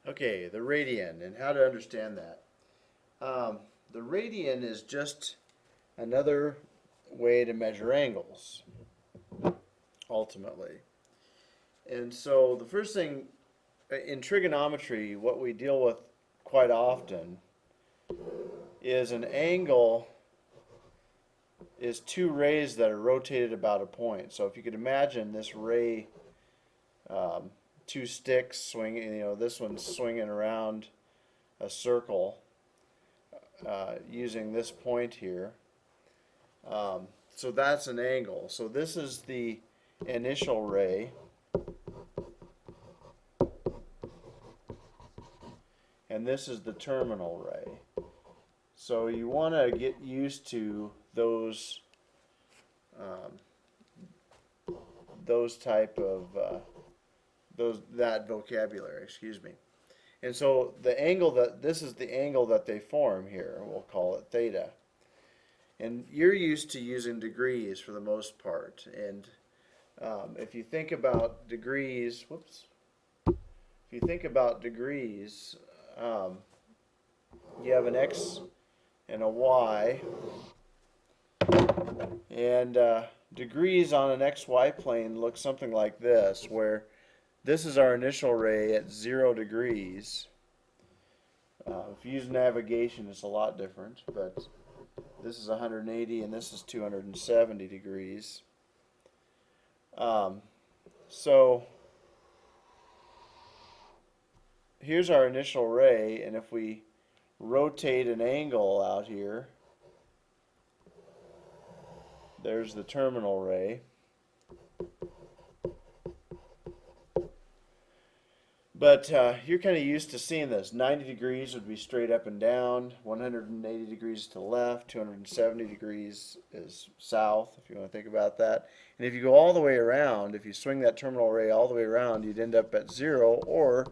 Okay, the radian and how to understand that. The radian is just another way to measure angles, ultimately. And so the first thing in trigonometry, what we deal with quite often is an angle is two rays that are rotated about a point. So if you could imagine this ray, two sticks swinging, this one's swinging around a circle using this point here. So that's an angle. So this is the initial ray, and this is the terminal ray. So you want to get used to those type of that vocabulary. Excuse me. And so the angle that this is the angle that they form here. We'll call it theta. And you're used to using degrees for the most part. And if you think about degrees, if you think about degrees, you have an x and a y, and degrees on an xy plane look something like this, where this is our initial ray at 0 degrees. If you use navigation, it's a lot different, but this is 180 and this is 270 degrees. So here's our initial ray, and if we rotate an angle out here, there's the terminal ray. But you're kind of used to seeing this. 90 degrees would be straight up and down, 180 degrees to the left, 270 degrees is south, if you want to think about that. And if you go all the way around, if you swing that terminal ray all the way around, you'd end up at 0, or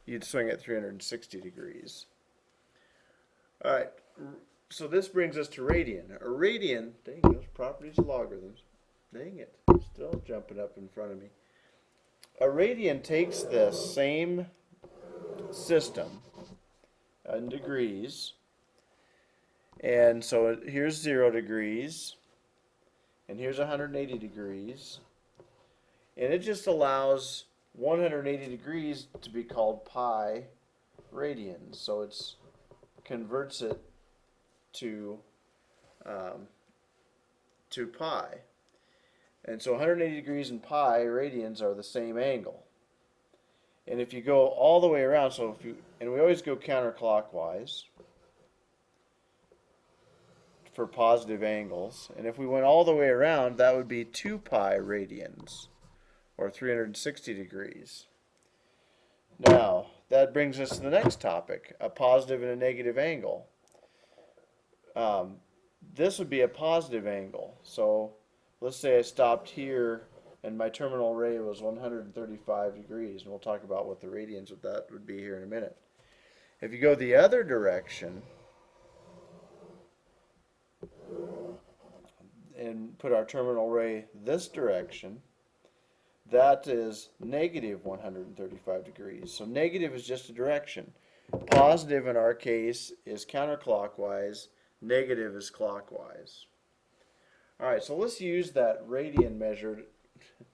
you'd swing it 360 degrees. All right, so this brings us to radian. A radian, dang, those properties of logarithms. Dang it, still jumping up in front of me. A radian takes this same system in degrees, and so here's 0 degrees, and here's 180 degrees, and it just allows 180 degrees to be called pi radians, so it's converts it to pi. And so 180 degrees and pi radians are the same angle. And if you go all the way around, and we always go counterclockwise for positive angles. And if we went all the way around, that would be 2 pi radians, or 360 degrees. Now, that brings us to the next topic, a positive and a negative angle. This would be a positive angle. So let's say I stopped here and my terminal ray was 135 degrees, and we'll talk about what the radians of that would be here in a minute. If you go the other direction and put our terminal ray this direction, that is negative 135 degrees. So negative is just a direction. Positive in our case is counterclockwise, negative is clockwise. Alright, so let's use that radian measured,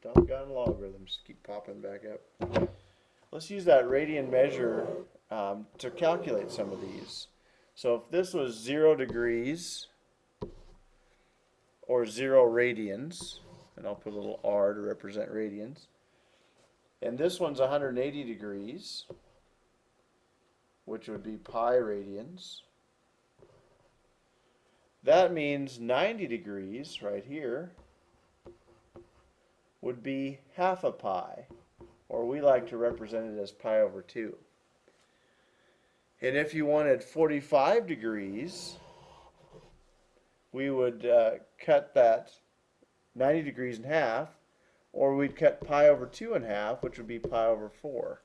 doggone logarithms keep popping back up. Let's use that radian measure to calculate some of these. So if this was 0 degrees, or 0 radians, and I'll put a little r to represent radians, and this one's 180 degrees, which would be pi radians. That means 90 degrees right here would be half a pi, or we like to represent it as pi over 2. And if you wanted 45 degrees, we would cut that 90 degrees in half, or we'd cut pi over 2 in half, which would be pi over 4.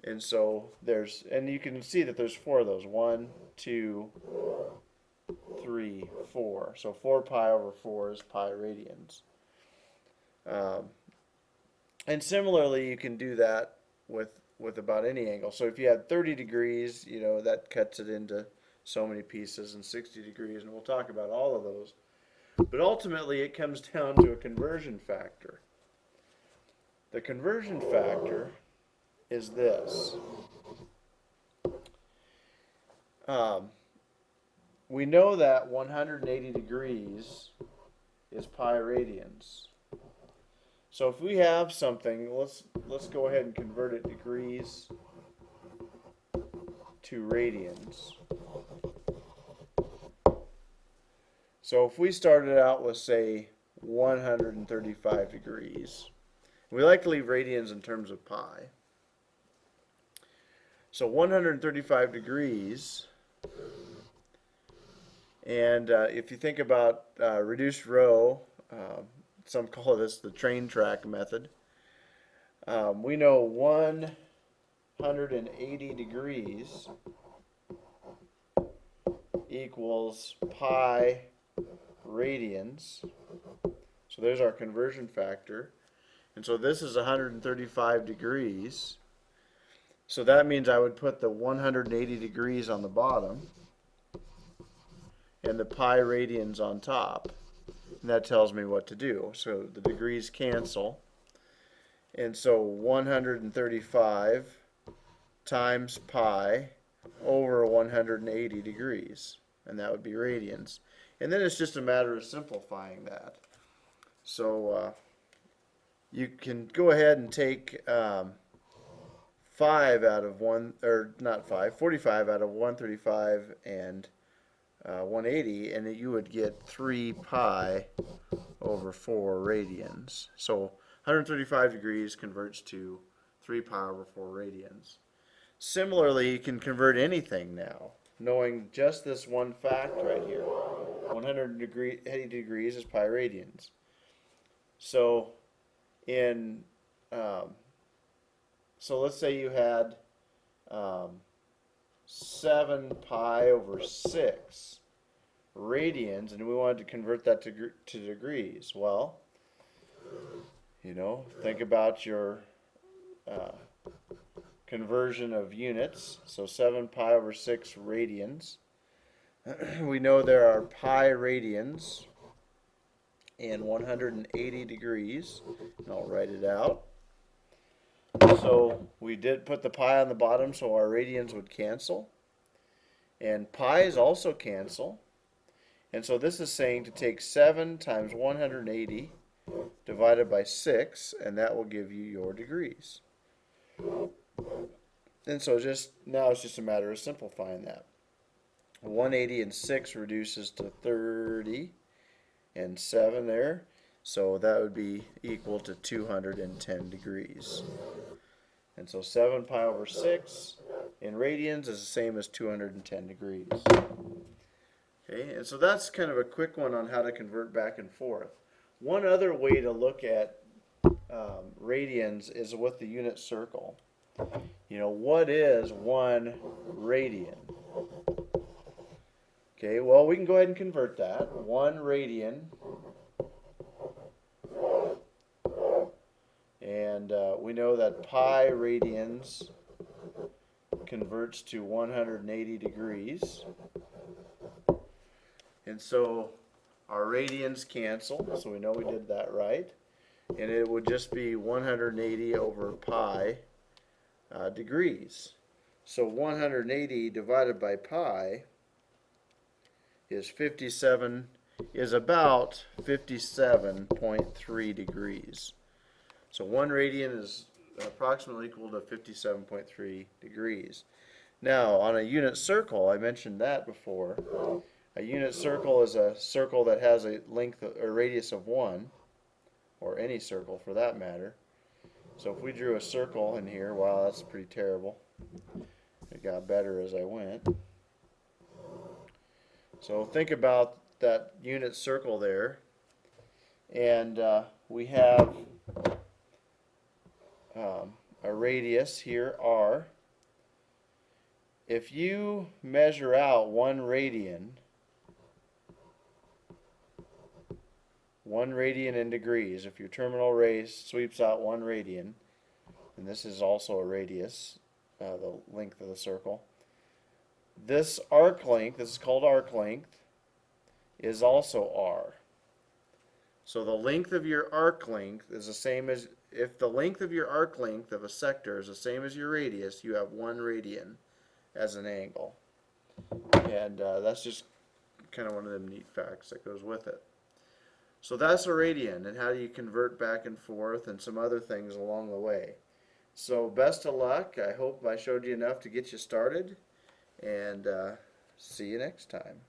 And so and you can see that there's 4 of those. 1, 2, 3, 4. So 4 pi over 4 is pi radians. And similarly, you can do that with with about any angle. So if you had 30 degrees, you know, that cuts it into so many pieces, and 60 degrees, and we'll talk about all of those. But ultimately, it comes down to a conversion factor. The conversion factor is this. Um, we know that 180 degrees is pi radians. So if we have something, let's go ahead and convert it degrees to radians. So if we started out with, say, 135 degrees, we like to leave radians in terms of pi. So 135 degrees, and if you think about reduced rho, some call this the train track method. We know 180 degrees equals pi radians. So there's our conversion factor. And so this is 135 degrees. So that means I would put the 180 degrees on the bottom and the pi radians on top. And that tells me what to do. So the degrees cancel. And so 135 times pi over 180 degrees. And that would be radians. And then it's just a matter of simplifying that. So you can go ahead and take 5 out of 45 out of 135 and 180, and you would get 3 pi over 4 radians. So 135 degrees converts to 3 pi over 4 radians. Similarly, you can convert anything now, knowing just this one fact right here. 180 degrees is pi radians. So so let's say you had 7 pi over 6 radians, and we wanted to convert that to degrees. Well, you know, think about your conversion of units. So 7 pi over 6 radians. We know there are pi radians in 180 degrees, and I'll write it out. So we did put the pi on the bottom, so our radians would cancel. And pi's also cancel. And so this is saying to take 7 times 180 divided by 6, and that will give you your degrees. And so now it's just a matter of simplifying that. 180 and 6 reduces to 30 and 7 there. So that would be equal to 210 degrees. And so 7 pi over 6 in radians is the same as 210 degrees. Okay, and so that's kind of a quick one on how to convert back and forth. One other way to look at radians is with the unit circle. You know, what is 1 radian? Okay, well, we can go ahead and convert that. 1 radian, and we know that pi radians converts to 180 degrees. And so our radians cancel, so we know we did that right. And it would just be 180 over pi degrees. So 180 divided by pi is about 57.3 degrees. So 1 radian is approximately equal to 57.3 degrees. Now, on a unit circle, I mentioned that before. A unit circle is a circle that has a length or radius of 1, or any circle for that matter. So if we drew a circle in here, wow, that's pretty terrible. It got better as I went. So think about that unit circle there, and we have a radius here, r. If you measure out 1 radian in degrees, if your terminal ray sweeps out 1 radian, and this is also a radius, the length of the circle. This arc length, this is called arc length, is also r. So the length of your arc length is the same as, if the length of your arc length of a sector is the same as your radius, you have 1 radian as an angle. And that's just kind of one of them neat facts that goes with it. So that's a radian, and how do you convert back and forth, and some other things along the way. So best of luck. I hope I showed you enough to get you started, and see you next time.